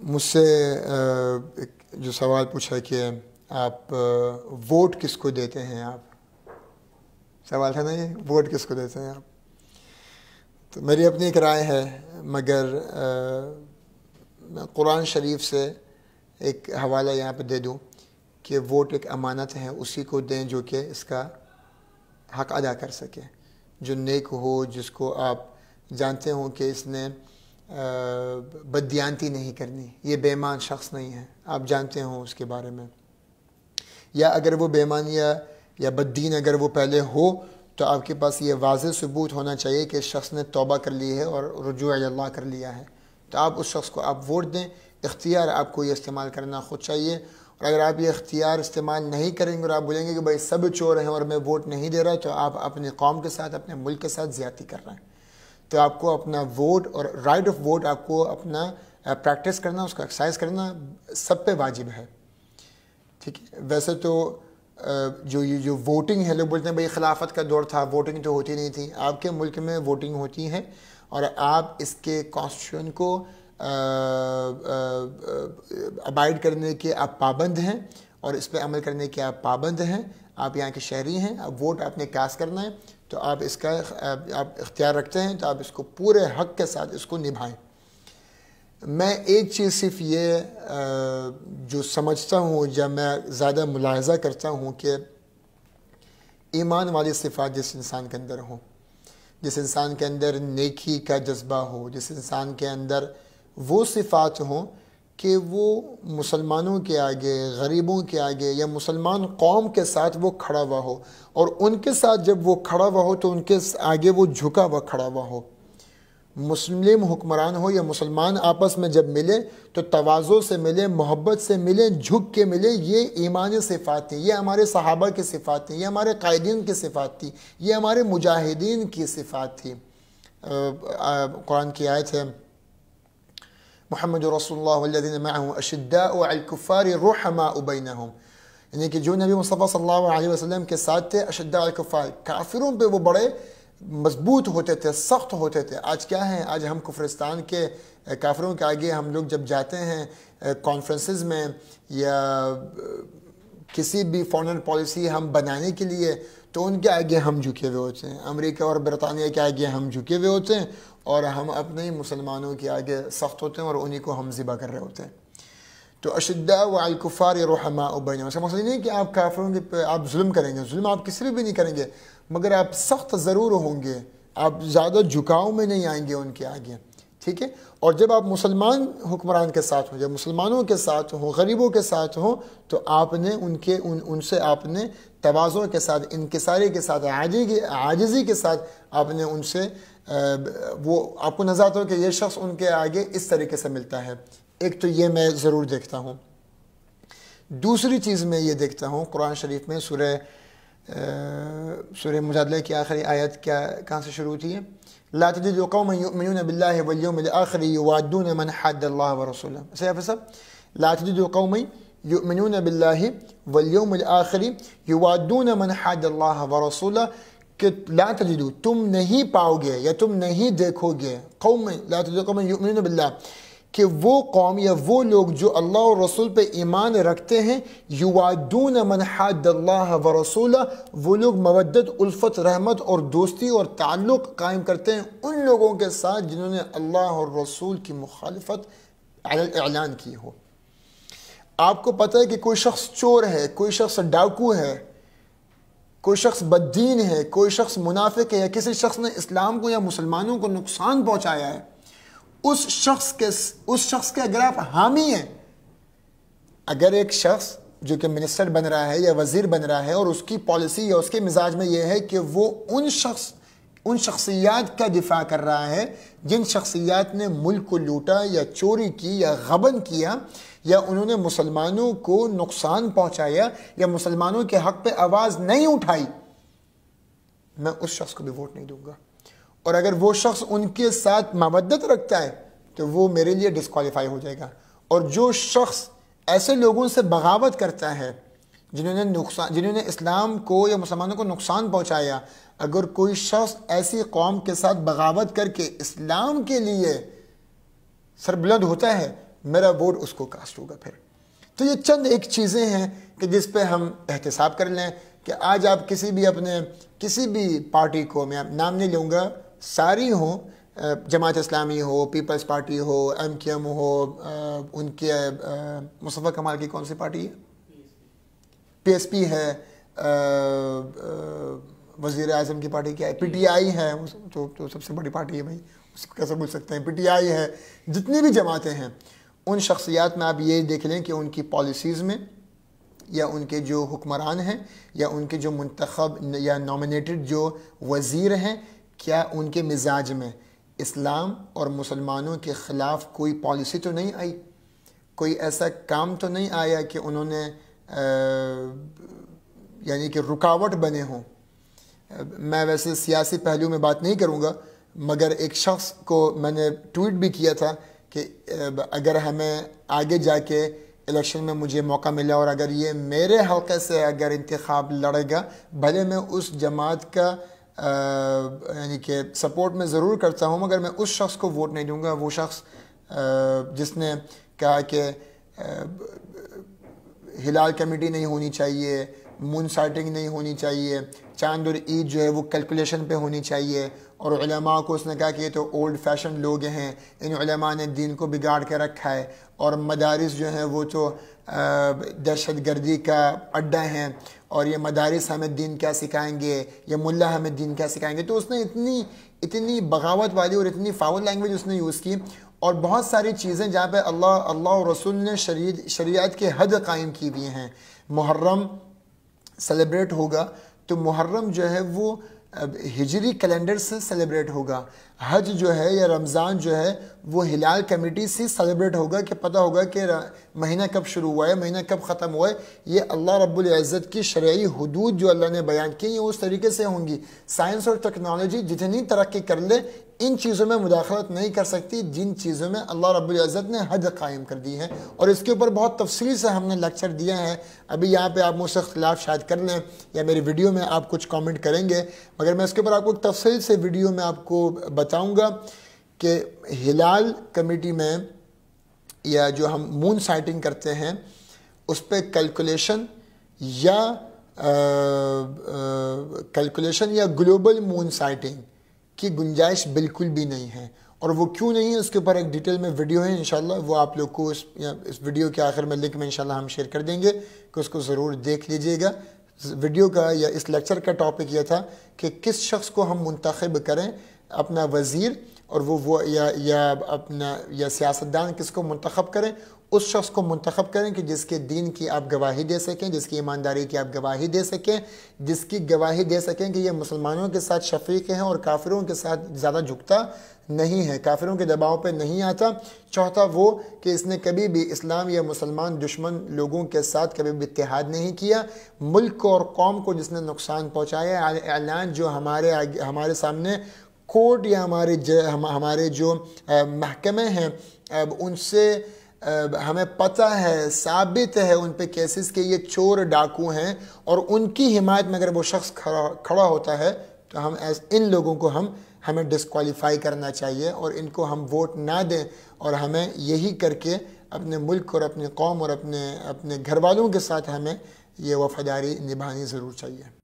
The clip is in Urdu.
مجھ سے جو سوال پوچھا کہ آپ ووٹ کس کو دیتے ہیں، آپ سوال تھا نا یہ، ووٹ کس کو دیتے ہیں آپ؟ تو میری اپنی ایک رائے ہے، مگر میں قرآن شریف سے ایک حوالہ یہاں پہ دے دوں کہ ووٹ ایک امانت ہے، اسی کو دیں جو کہ اس کا حق ادا کر سکے، جو نیک ہو، جس کو آپ جانتے ہوں کہ اس نے بددیانتی نہیں کرنی، یہ بے ایمان شخص نہیں ہے، آپ جانتے ہوں اس کے بارے میں، یا اگر وہ بے ایمان یا بددین اگر وہ پہلے ہو تو آپ کے پاس یہ واضح ثبوت ہونا چاہیے کہ اس شخص نے توبہ کر لی ہے اور رجوع اللہ کر لیا ہے، تو آپ اس شخص کو آپ ووٹ دیں۔ اختیار آپ کو یہ استعمال کرنا خود چاہیے، اور اگر آپ یہ اختیار استعمال نہیں کریں گے اور آپ بولیں گے کہ بھائی سب چور ہیں اور میں ووٹ نہیں دے رہا، تو آپ اپنی قوم کے ساتھ، اپنے ملک کے ساتھ زیادتی کر رہے ہیں۔ تو آپ کو اپنا ووٹ اور رائٹ آف ووٹ آپ کو اپنا پریکٹس کرنا، اس کا ایکسرسائز کرنا سب پہ واجب ہے، ٹھیک ہے۔ ویسے تو جو ووٹنگ ہے، لوگ بولتے ہیں بھائی خلافت کا دور تھا، ووٹنگ تو ہوتی نہیں تھی۔ آپ کے ملک میں ووٹنگ ہوتی ہے اور آپ اس کے کانسٹیٹیوشن کو ابائڈ کرنے کے آپ پابند ہیں اور اس پہ عمل کرنے کے آپ پابند ہیں، آپ یہاں کے شہری ہیں، اب ووٹ آپ نے کاسٹ کرنا ہے، تو آپ اس کا آپ اختیار رکھتے ہیں، تو آپ اس کو پورے حق کے ساتھ اس کو نبھائیں۔ میں ایک چیز صرف یہ جو سمجھتا ہوں جب میں زیادہ ملاحظہ کرتا ہوں کہ ایمان والی صفات جس انسان کے اندر ہوں، جس انسان کے اندر نیکی کا جذبہ ہو، جس انسان کے اندر وہ صفات ہوں کہ وہ مسلمانوں کے آگے، غریبوں کے آگے یا مسلمان قوم کے ساتھ وہ کھڑا ہوا ہو، اور ان کے ساتھ جب وہ کھڑا ہوا ہو تو ان کے آگے وہ جھکا ہوا کھڑا ہوا ہو۔ مسلم حکمران ہو یا مسلمان آپس میں جب ملے تو تواضع سے ملے، محبت سے ملے، جھک کے ملے، یہ ایمان صفات تھیں، یہ ہمارے صحابہ کی صفات تھیں، یہ ہمارے قائدین کی صفات تھی، یہ ہمارے مجاہدین کی صفات تھی۔ قرآن کی آیت ہے محمد رسول اللہ والذین معه اشداء علی الکفار رحماء بینہم، یعنی کہ جو نبی مصطفیٰ صلی اللہ علیہ وسلم کے ساتھ تھے، اشداء علی الکفار، کافروں پہ وہ بڑے مضبوط ہوتے تھے، سخت ہوتے تھے۔ آج کیا ہیں؟ آج ہم کفرستان کے کافروں کے آگے ہم لوگ جب جاتے ہیں کانفرنسز میں یا کسی بھی فارن پالیسی ہم بنانے کے لیے، تو ان کے آگے ہم جھکے ہوئے ہوتے ہیں، امریکہ اور برطانیہ کے آگے ہم جھکے ہوئے ہوتے ہیں، اور ہم اپنے ہی مسلمانوں کے آگے سخت ہوتے ہیں اور انہی کو ہم ذبح کر رہے ہوتے ہیں۔ تو اشداء علی الکفار رحماء بینہم، اس کا مقصد نہیں کہ آپ کافروں کے آپ ظلم کریں گے، ظلم آپ کسی بھی نہیں کریں گے، مگر آپ سخت ضرور ہوں گے، آپ زیادہ جھکاؤ میں نہیں آئیں گے ان کے آگے، ٹھیک ہے۔ اور جب آپ مسلمان حکمران کے ساتھ ہوں، جب مسلمانوں کے ساتھ ہوں، غریبوں کے ساتھ ہوں، تو آپ نے ان سے آپ نے تواضع کے ساتھ، انکساری کے ساتھ، عاجزی کے ساتھ آپ نے ان سے وہ آپ کو نظر آتا ہو کہ یہ شخص ان کے آگے اس طریقے سے ملتا ہے۔ ایک تو یہ میں ضرور دیکھتا ہوں۔ دوسری چیز میں یہ دیکھتا ہوں قرآن شریف میں سورہ مجادلہ کی آخری آیت کہاں سے شروع ہوتی ہے؟ لا تجد قوما یؤمنون باللہ والیوم الآخر یوادون من حاد اللہ ورسولہ، صحیح صاحب؟ لا تجد قوما یؤمنون باللہ والیوم الآخر یوادون من حاد اللہ ورسولہ، کہ لا تجدو تم نہیں پاؤ گے یا تم نہیں دیکھو گے، قوم لا تجد قوما یؤمنون باللہ، کہ وہ قوم یا وہ لوگ جو اللہ اور رسول پہ ایمان رکھتے ہیں، یوادون من حاد اللہ ورسولہ، وہ لوگ مودت، الفت، رحمت اور دوستی اور تعلق قائم کرتے ہیں ان لوگوں کے ساتھ جنہوں نے اللہ اور رسول کی مخالفت اعلان کی ہو۔ آپ کو پتہ ہے کہ کوئی شخص چور ہے، کوئی شخص ڈاکو ہے، کوئی شخص بددین ہے، کوئی شخص منافق ہے، یا کسی شخص نے اسلام کو یا مسلمانوں کو نقصان پہنچایا ہے، اس شخص کے اگر آپ حامی ہیں، اگر ایک شخص جو کہ منسٹر بن رہا ہے یا وزیر بن رہا ہے اور اس کی پالیسی یا اس کے مزاج میں یہ ہے کہ وہ ان شخصیات کا دفاع کر رہا ہے جن شخصیات نے ملک کو لوٹا یا چوری کی یا غبن کیا یا انہوں نے مسلمانوں کو نقصان پہنچایا یا مسلمانوں کے حق پہ آواز نہیں اٹھائی، میں اس شخص کو بھی ووٹ نہیں دوں گا۔ اور اگر وہ شخص ان کے ساتھ مودت رکھتا ہے تو وہ میرے لیے ڈسکوالیفائی ہو جائے گا۔ اور جو شخص ایسے لوگوں سے بغاوت کرتا ہے، جنہوں نے اسلام کو یا مسلمانوں کو نقصان پہنچایا، اگر کوئی شخص ایسی قوم کے ساتھ بغاوت کر کے اسلام کے لیے سربلند ہوتا ہے، میرا ووٹ اس کو کاسٹ ہوگا پھر۔ تو یہ چند ایک چیزیں ہیں کہ جس پہ ہم احتساب کر لیں کہ آج آپ کسی بھی پارٹی کو، میں نام نہیں لوں گا، ساری ہوں، جماعت اسلامی ہو، پیپلز پارٹی ہو، ایم کیو ایم ہو، ان کے مصطفیٰ کمال کی کون سی پارٹی ہے؟ پی ایس پی ہے، وزیر اعظم کی پارٹی کیا ہے؟ پی ٹی آئی ہے، تو سب سے بڑی پارٹی ہے بھائی، اس کو کیسے بول سکتے ہیں؟ پی ٹی آئی ہے، جتنی بھی جماعتیں ہیں، ان شخصیات میں آپ یہ دیکھ لیں کہ ان کی پالیسیز میں، یا ان کے جو حکمران ہیں، یا ان کے جو منتخب یا نامنیٹڈ جو وزیر ہیں، کیا ان کے مزاج میں اسلام اور مسلمانوں کے خلاف کوئی پالیسی تو نہیں آئی؟ کوئی ایسا کام تو نہیں آیا کہ انہوں نے یعنی کہ رکاوٹ بنے ہوں؟ میں ویسے سیاسی پہلو میں بات نہیں کروں گا، مگر ایک شخص کو میں نے ٹویٹ بھی کیا تھا کہ اگر ہمیں آگے جا کے الیکشن میں مجھے موقع ملا اور اگر یہ میرے حلقے سے اگر انتخاب لڑے گا، بھلے میں اس جماعت کا یعنی کہ سپورٹ میں ضرور کرتا ہوں، مگر میں اس شخص کو ووٹ نہیں دوں گا، وہ شخص جس نے کہا کہ ہلال کمیٹی نہیں ہونی چاہیے، مون سائٹنگ نہیں ہونی چاہیے، چاند اور عید جو ہے وہ کیلکولیشن پہ ہونی چاہیے، اور علماء کو اس نے کہا کہ یہ تو اولڈ فیشن لوگ ہیں، ان علماء نے دین کو بگاڑ کے رکھا ہے، اور مدارس جو ہیں وہ تو دہشت گردی کا اڈہ ہیں، اور یہ مدارس ہمیں دین کیا سکھائیں گے، یہ ملا ہمیں دین کیا سکھائیں گے۔ تو اس نے اتنی بغاوت والی اور اتنی فاول لینگویج اس نے یوز کی، اور بہت ساری چیزیں جہاں پہ اللہ اور رسول نے شریعت کے حد قائم کی ہوئی ہیں۔ محرم سیلیبریٹ ہوگا تو محرم جو ہے وہ ہجری کیلنڈر سے سیلیبریٹ ہوگا، حج جو ہے یا رمضان جو ہے وہ ہلال کمیٹی سے سیلیبریٹ ہوگا، کہ پتہ ہوگا کہ مہینہ کب شروع ہوا ہے، مہینہ کب ختم ہوا ہے۔ یہ اللہ رب العزت کی شرعی حدود جو اللہ نے بیان کی یہ اس طریقے سے ہوں گی۔ سائنس اور ٹیکنالوجی جتنی ترقی کر لے، ان چیزوں میں مداخلت نہیں کر سکتی جن چیزوں میں اللہ رب العزت نے حد قائم کر دی ہے، اور اس کے اوپر بہت تفصیل سے ہم نے لیکچر دیا ہے۔ ابھی یہاں پہ آپ مجھ سے اختلاف شاید کر لیں یا میری ویڈیو میں آپ کچھ کامنٹ کریں گے، مگر میں اس کے اوپر آپ کو تفصیل سے ویڈیو میں آپ کو بتاؤں گا کہ ہلال کمیٹی میں یا جو ہم مون سائٹنگ کرتے ہیں اس پہ کیلکولیشن یا گلوبل مون سائٹنگ کی گنجائش بالکل بھی نہیں ہے، اور وہ کیوں نہیں ہے اس کے اوپر ایک ڈیٹیل میں ویڈیو ہے انشاءاللہ، وہ آپ لوگ کو اس ویڈیو کے آخر میں لنک میں انشاءاللہ ہم شیئر کر دیں گے کہ اس کو ضرور دیکھ لیجئے گا۔ ویڈیو کا یا اس لیکچر کا ٹاپک یہ تھا کہ کس شخص کو ہم منتخب کریں اپنا وزیر، اور وہ یا سیاستدان کس کو منتخب کریں، اس شخص کو منتخب کریں کہ جس کے دین کی آپ گواہی دے سکیں، جس کی ایمانداری کی آپ گواہی دے سکیں، جس کی گواہی دے سکیں کہ یہ مسلمانوں کے ساتھ شفیق ہیں اور کافروں کے ساتھ زیادہ جھکتا نہیں ہے، کافروں کے دباؤ پہ نہیں آتا۔ چوتھا وہ کہ اس نے کبھی بھی اسلام یا مسلمان دشمن لوگوں کے ساتھ کبھی بھی اتحاد نہیں کیا، ملک اور قوم کو جس نے نقصان پہنچایا، اعلان جو ہمارے سامنے کورٹ یا ہمارے جو محکمے ہیں ان سے ہمیں پتہ ہے، ثابت ہے ان پہ کیسز کہ یہ چور ڈاکو ہیں، اور ان کی حمایت میں اگر وہ شخص کھڑا ہوتا ہے تو ان لوگوں کو ہمیں ڈسکوالیفائی کرنا چاہیے، اور ان کو ہم ووٹ نہ دیں، اور ہمیں یہی کر کے اپنے ملک اور اپنے قوم اور اپنے گھر والوں کے ساتھ ہمیں یہ وفاداری نبھانی ضرور چاہیے۔